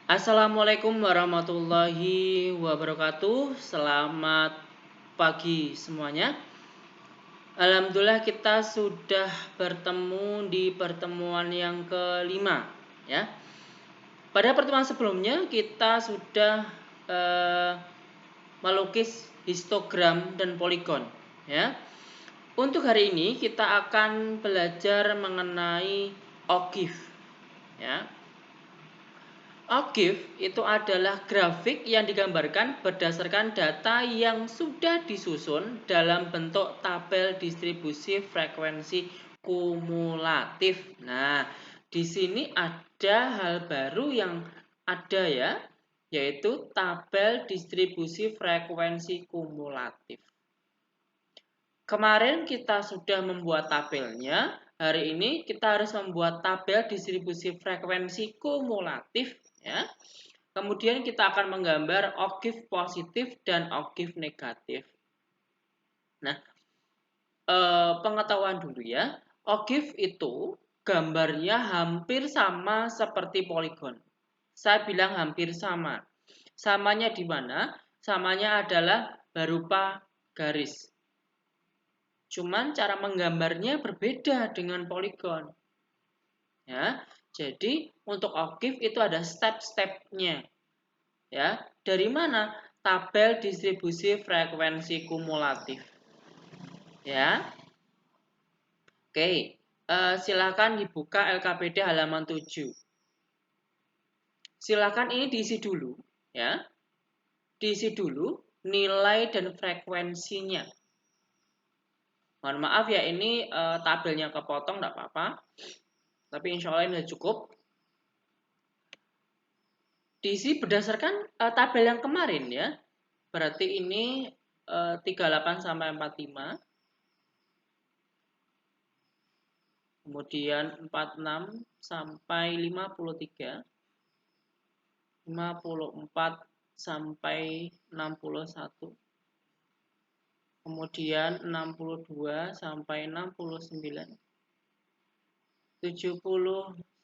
Assalamualaikum warahmatullahi wabarakatuh. Selamat pagi semuanya. Alhamdulillah kita sudah bertemu di pertemuan yang kelima, ya. Pada pertemuan sebelumnya kita sudah eh, melukis histogram dan poligon, ya. Untuk hari ini kita akan belajar mengenai OGIF, ya. OGIF itu adalah grafik yang digambarkan berdasarkan data yang sudah disusun dalam bentuk tabel distribusi frekuensi kumulatif. Nah, di sini ada hal baru yang ada ya, yaitu tabel distribusi frekuensi kumulatif. Kemarin kita sudah membuat tabelnya, hari ini kita harus membuat tabel distribusi frekuensi kumulatif ya. Kemudian kita akan menggambar OGIF positif dan OGIF negatif. Nah, pengetahuan dulu ya. OGIF itu gambarnya hampir sama seperti poligon. Saya bilang hampir sama. Samanya di mana? Samanya adalah berupa garis. Cuman cara menggambarnya berbeda dengan poligon. Ya, jadi untuk OGIF itu ada step-stepnya. Ya, dari mana? Tabel distribusi frekuensi kumulatif. Ya, oke. Silakan dibuka LKPD halaman 7. Silakan ini diisi dulu, ya. Diisi dulu nilai dan frekuensinya. Mohon maaf ya, ini tabelnya kepotong, tidak apa-apa. Tapi insya Allah ini sudah cukup. Diisi berdasarkan tabel yang kemarin ya. Berarti ini 38 sampai 45. Kemudian 46 sampai 53. 54 sampai 61. Kemudian 62 sampai 69. 70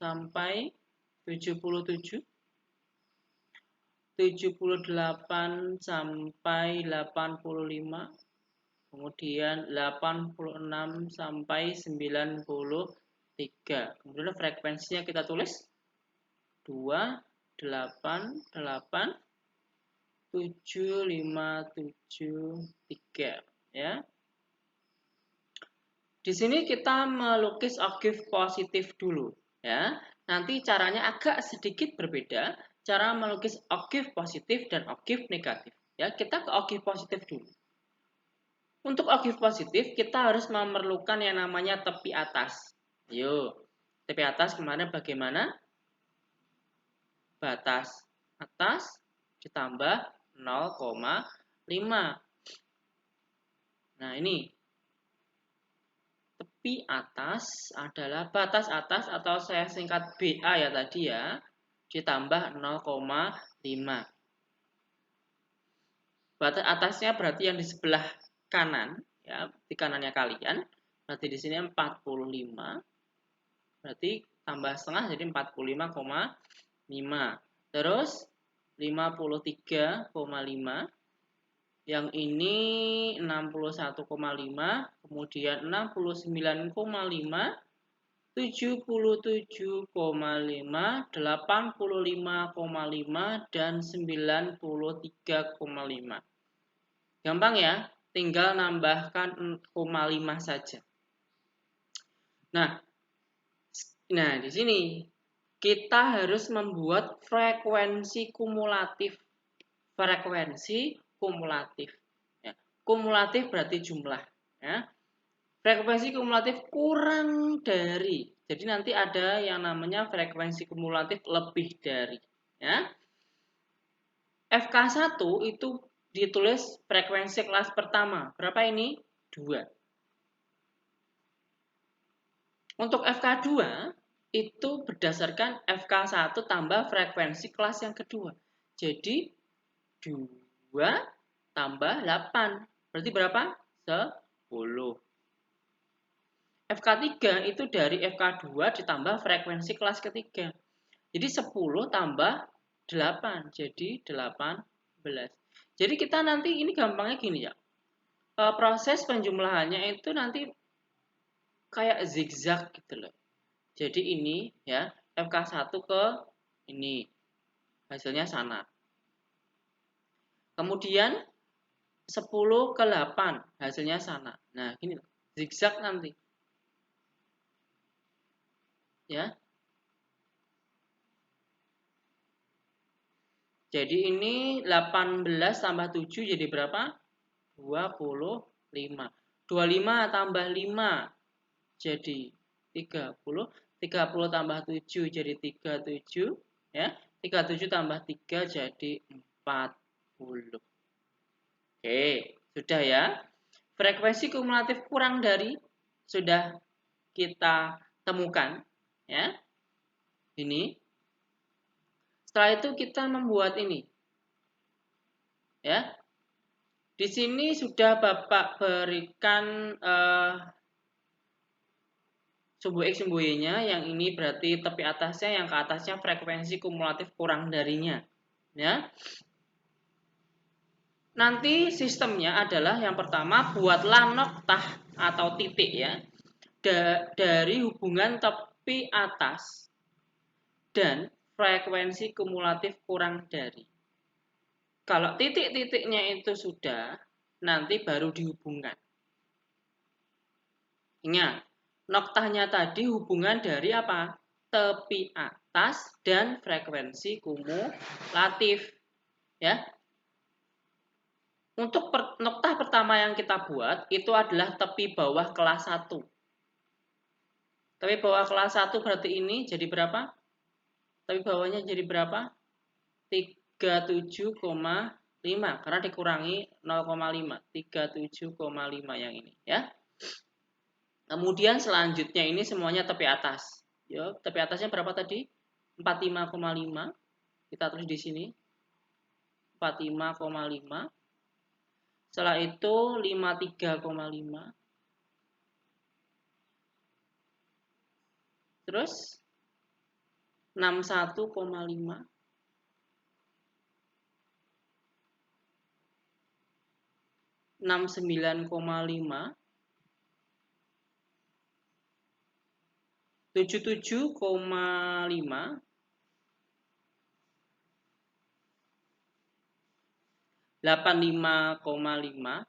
sampai 77. 78 sampai 85. Kemudian 86 sampai 93. Kemudian frekuensinya kita tulis 288 7573 ya. Di sini kita melukis OGIF positif dulu ya. Nanti caranya agak sedikit berbeda cara melukis OGIF positif dan OGIF negatif ya. Kita ke OGIF positif dulu. Untuk OGIF positif kita harus memerlukan yang namanya tepi atas. Yuk, tepi atas kemarin bagaimana? Batas atas ditambah 0,5. Nah, ini tepi atas adalah batas atas atau saya singkat BA ya tadi ya, ditambah 0,5. Batas atasnya berarti yang di sebelah kanan ya, di kanannya kalian. Berarti di sini 45. Berarti tambah setengah jadi 45,5. Terus 53,5. Yang ini 61,5, kemudian 69,5, 77,5, 85,5, dan 93,5. Gampang ya, tinggal nambahkan 0,5 saja. Nah, di sini kita harus membuat frekuensi kumulatif. Frekuensi kumulatif. Ya. Kumulatif berarti jumlah. Ya. Frekuensi kumulatif kurang dari. Jadi nanti ada yang namanya frekuensi kumulatif lebih dari. Ya. FK1 itu ditulis frekuensi kelas pertama. Berapa ini? 2. Untuk FK2 itu berdasarkan FK1 tambah frekuensi kelas yang kedua. Jadi 2 tambah 8. Berarti berapa? 10. FK3 itu dari FK2 ditambah frekuensi kelas ketiga. Jadi 10 tambah 8, jadi 18. Jadi kita nanti ini gampangnya gini ya. Proses penjumlahannya itu nanti kayak zigzag gitu loh. Jadi ini ya, FK1 ke ini, hasilnya sana. Kemudian 10 ke 8, hasilnya sana. Nah, gini loh, zigzag nanti. Ya. Jadi ini 18 tambah 7 jadi berapa? 25. 25 tambah 5 jadi 30. 30 tambah 7 jadi 37. Ya. 37 tambah 3 jadi 40. Oke, sudah ya. Frekuensi kumulatif kurang dari sudah kita temukan. Ya. Ini. Setelah itu kita membuat ini. Ya. Di sini sudah Bapak berikan sumbu X, sumbu Y-nya. Yang ini berarti tepi atasnya, yang ke atasnya frekuensi kumulatif kurang darinya. Ya. Nanti sistemnya adalah yang pertama buatlah noktah atau titik ya. Dari hubungan tepi atas dan frekuensi kumulatif kurang dari. Kalau titik-titiknya itu sudah, nanti baru dihubungkan. Ingat, noktahnya tadi hubungan dari apa? Tepi atas dan frekuensi kumulatif. Ya. Untuk noktah pertama yang kita buat, itu adalah tepi bawah kelas 1. Tepi bawah kelas 1 berarti ini jadi berapa? Tepi bawahnya jadi berapa? 37,5 karena dikurangi 0,5. 37,5 yang ini ya. Kemudian selanjutnya ini semuanya tepi atas. Ya, tepi atasnya berapa tadi? 45,5. Kita tulis di sini. 45,5. Setelah itu 53,5. Terus 61,5. 69,5. 77,5. 85,5.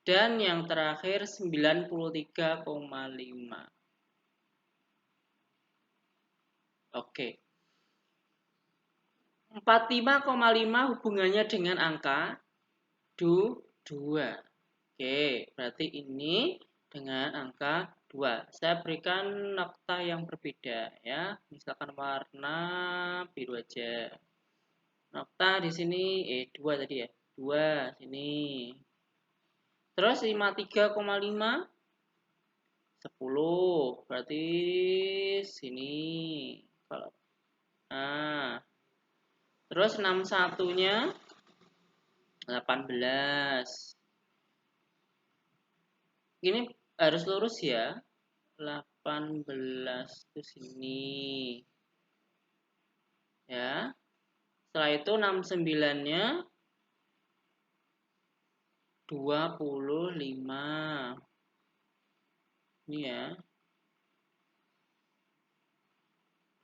Dan yang terakhir 93,5. Oke. 45,5 hubungannya dengan angka 2. Oke, berarti ini dengan angka 2. Saya berikan nokta yang berbeda ya. Misalkan warna biru aja. Nokta di sini 2 tadi ya. 2 sini. Terus 53,5 10. Berarti sini. Kalau terus 61-nya 18. Ini harus lurus ya. 18 ke sini. Ya. Setelah itu 69-nya 25. Ini ya.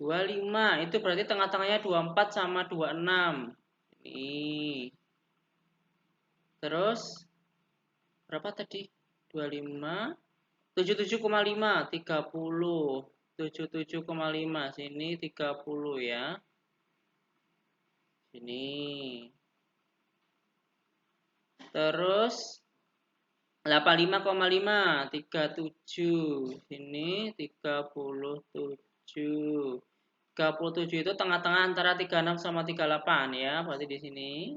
25. Itu berarti tengah-tengahnya 24 sama 26. Ini. Terus berapa tadi? 25. 77,5. 30. 77,5. Sini 30 ya. Sini. Terus 85,5, 37. Sini 37. 37 itu tengah-tengah antara 36 sama 38 ya, berarti di sini.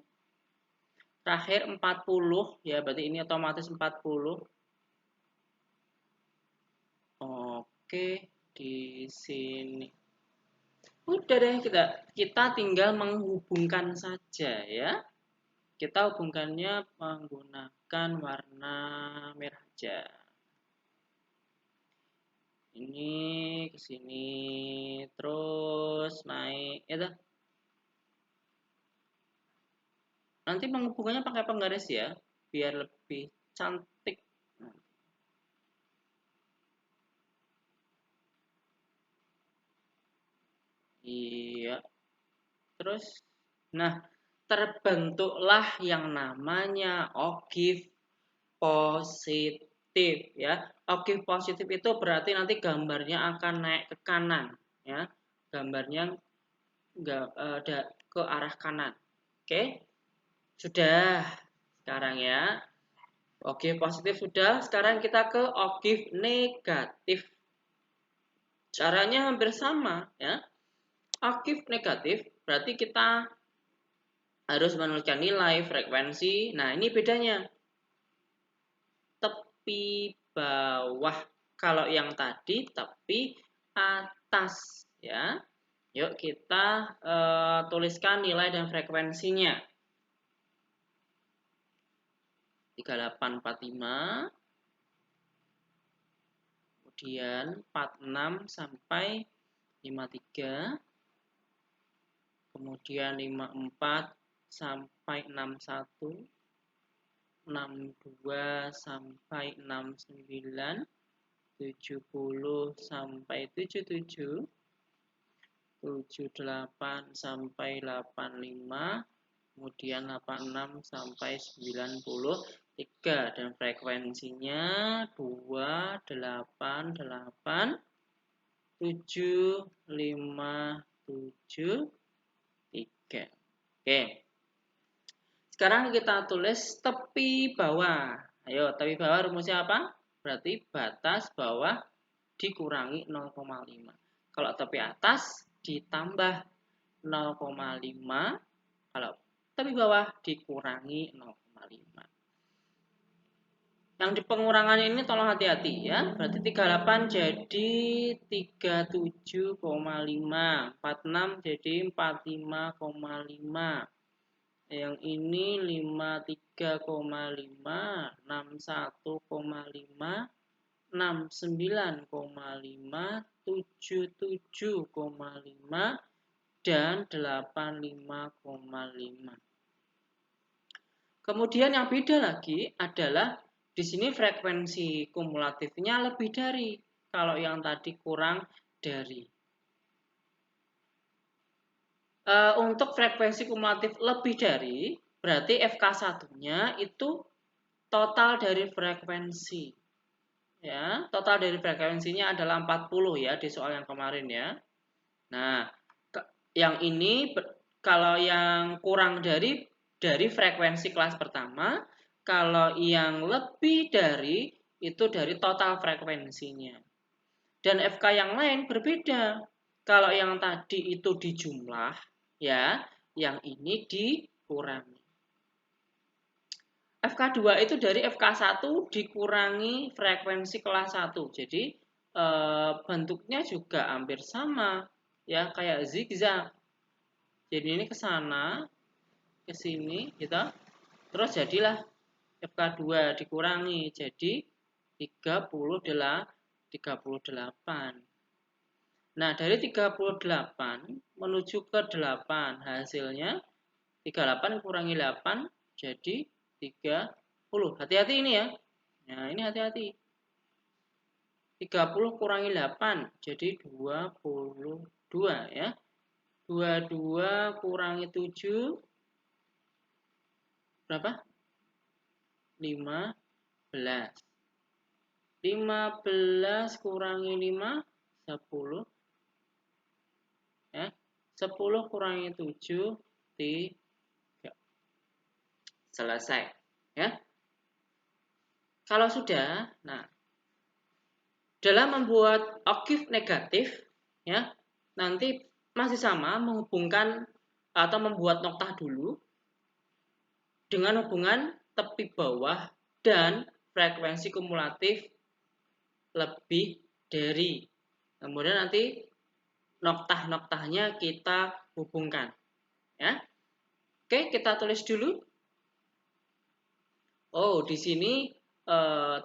Terakhir 40 ya, berarti ini otomatis 40. Oke, di sini. Udah deh, kita tinggal menghubungkan saja ya. Kita hubungkannya menggunakan warna merah aja. Ini ke sini terus naik ya. Nanti penghubungannya pakai penggaris ya, biar lebih cantik. Iya. Terus, nah terbentuklah yang namanya ogive positif ya. Ogive positif itu berarti nanti gambarnya akan naik ke kanan ya. Gambarnya nggak ada ke arah kanan. Oke, sudah sekarang ya. Ogive positif sudah. Sekarang kita ke ogive negatif. Caranya hampir sama ya. Ogive negatif berarti kita harus menuliskan nilai, frekuensi. Nah, ini bedanya. Tepi bawah. Kalau yang tadi tepi atas ya. Yuk kita tuliskan nilai dan frekuensinya. 3845, kemudian 46 sampai 53, kemudian 54 sampai 61, 62 sampai 69, 70 sampai 77, 78 sampai 85, kemudian 86 sampai 93 dan frekuensinya 288 757 3. Oke. Sekarang kita tulis tepi bawah. Ayo, tepi bawah rumusnya apa? Berarti batas bawah dikurangi 0,5. Kalau tepi atas ditambah 0,5. Kalau tepi bawah dikurangi 0,5. Yang di pengurangan ini tolong hati-hati ya. Berarti 38 jadi 37,5. 46 jadi 45,5. Yang ini 53,5, 61,5, 69,5, 77,5, dan 85,5. Kemudian yang beda lagi adalah di sini frekuensi kumulatifnya lebih dari. Kalau yang tadi kurang dari. Untuk frekuensi kumulatif lebih dari, berarti FK1-nya itu total dari frekuensi. Ya, total dari frekuensinya adalah 40 ya di soal yang kemarin ya. Nah, yang ini kalau yang kurang dari frekuensi kelas pertama, kalau yang lebih dari itu dari total frekuensinya. Dan FK yang lain berbeda. Kalau yang tadi itu dijumlah, ya, yang ini dikurangi. FK2 itu dari FK1 dikurangi frekuensi kelas 1. Jadi bentuknya juga hampir sama, ya, kayak zigzag. Jadi ini ke sana, ke sini, gitu. Terus jadilah FK2 dikurangi jadi 38. Nah, dari 38 menuju ke 8, hasilnya 38 kurangi 8 jadi 30. Hati-hati ini ya. Nah, ini hati-hati. 30 kurangi 8 jadi 22 ya. 22 kurangi 7 berapa? 15. 15 kurangi 5 10 ya. 10 kurangi 7 3. Selesai ya. Kalau sudah, nah dalam membuat ogive negatif ya, nanti masih sama menghubungkan atau membuat noktah dulu dengan hubungan tepi bawah dan frekuensi kumulatif lebih dari. Kemudian nanti noktah-noktahnya kita hubungkan. Ya. Oke, kita tulis dulu. Oh, di sini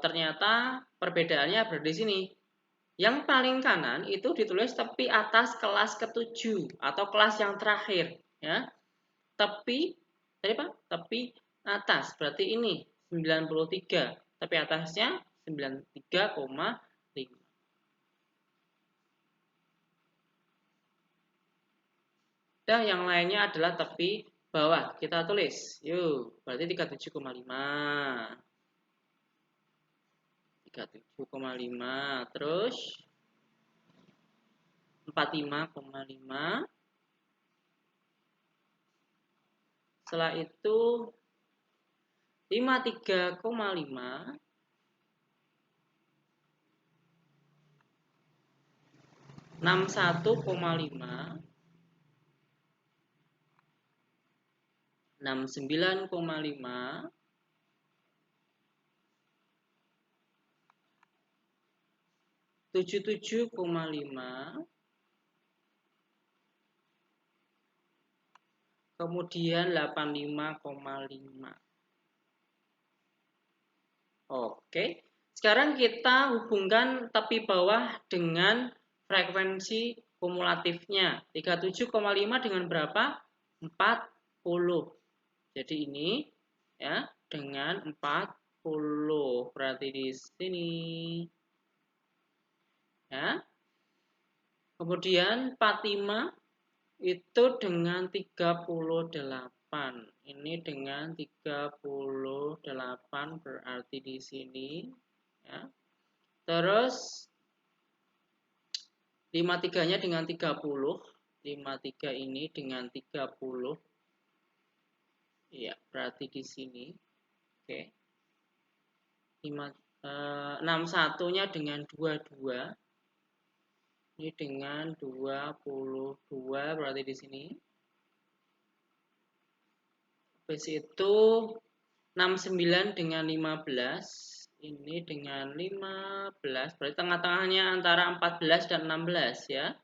ternyata perbedaannya berada di sini. Yang paling kanan itu ditulis tepi atas kelas ke-7 atau kelas yang terakhir, ya. Tepi atas berarti ini 93. Tepi atasnya 93,5. Dan yang lainnya adalah tepi bawah. Kita tulis. Yuk, berarti 37,5. 37,5. Terus 45,5. Setelah itu 53,5. 61,5. 69,5. 77,5. Kemudian 85,5. Oke. Sekarang kita hubungkan tepi bawah dengan frekuensi kumulatifnya. 37,5 dengan berapa? 40. Jadi ini ya dengan 40. Berarti di sini. Ya. Kemudian 45 itu dengan 38. Ini dengan 38 berarti di sini ya. Terus 53-nya dengan 30. 53 ini dengan 30. Iya, berarti di sini. Oke. 61-nya dengan 22. Ini dengan 22 berarti di sini. Habis itu 69 dengan 15. Ini dengan 15. Berarti tengah-tengahnya antara 14 dan 16 ya.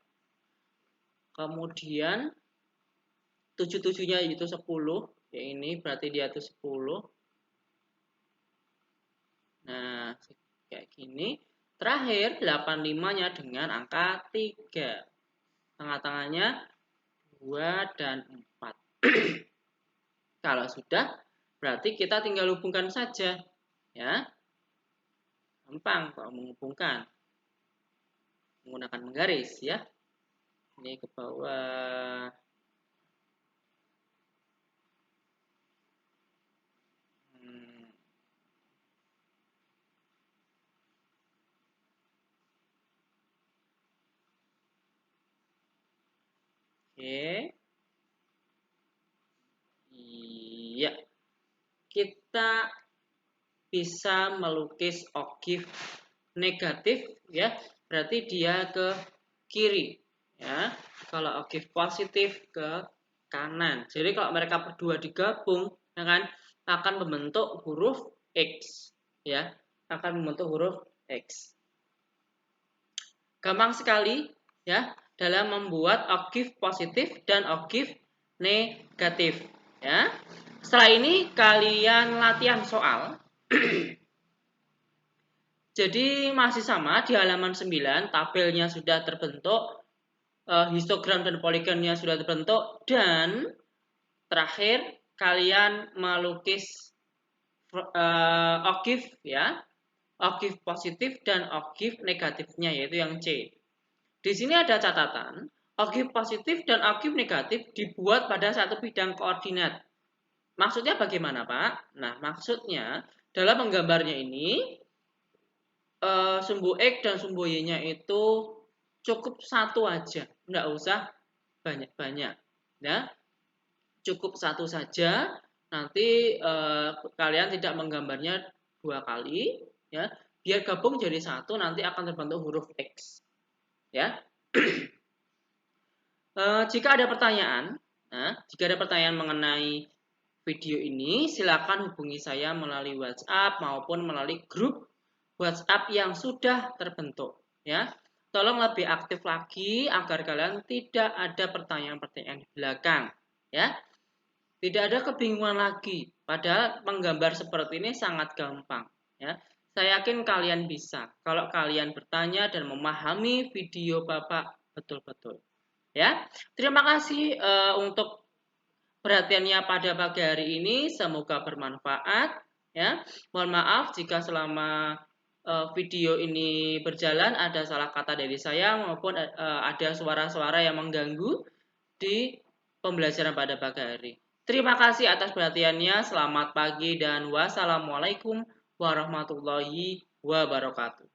Kemudian 77-nya itu 10. Ya ini berarti dia itu 10. Nah, kayak gini. Terakhir 85-nya dengan angka 3. Tengah-tengahnya 2 dan 4. Kalau sudah, berarti kita tinggal hubungkan saja. Ya. Gampang kalau menghubungkan. Menggunakan menggaris ya. Ini ke bawah. Oke. Iya. Kita bisa melukis ogive negatif ya. Berarti dia ke kiri ya. Kalau ogive positif ke kanan. Jadi kalau mereka berdua digabung ya kan akan membentuk huruf X ya. Akan membentuk huruf X. Gampang sekali ya dalam membuat ogive positif dan ogive negatif ya. Setelah ini kalian latihan soal. Jadi masih sama di halaman 9 tabelnya sudah terbentuk, histogram dan poligonnya sudah terbentuk dan terakhir kalian melukis ogive ya. Ogive positif dan ogive negatifnya yaitu yang C. Di sini ada catatan, ogive positif dan ogive negatif dibuat pada satu bidang koordinat. Maksudnya bagaimana, Pak? Nah, maksudnya dalam menggambarnya ini sumbu X dan sumbu Y-nya itu cukup satu aja, nggak usah banyak-banyak. Ya, cukup satu saja. Nanti kalian tidak menggambarnya 2 kali, ya. Biar gabung jadi satu, nanti akan terbentuk huruf X. Ya. Jika ada pertanyaan, mengenai video ini, silakan hubungi saya melalui WhatsApp maupun melalui grup WhatsApp yang sudah terbentuk. Ya, tolong lebih aktif lagi agar kalian tidak ada pertanyaan-pertanyaan di belakang. Ya, tidak ada kebingungan lagi. Padahal menggambar seperti ini sangat gampang. Ya, Saya yakin kalian bisa kalau kalian bertanya dan memahami video Bapak betul-betul. Ya, terima kasih untuk perhatiannya pada pagi hari ini. Semoga bermanfaat. Ya, mohon maaf jika selama video ini berjalan ada salah kata dari saya maupun ada suara-suara yang mengganggu di pembelajaran pada pagi hari. Terima kasih atas perhatiannya. Selamat pagi dan wassalamualaikum warahmatullahi wabarakatuh.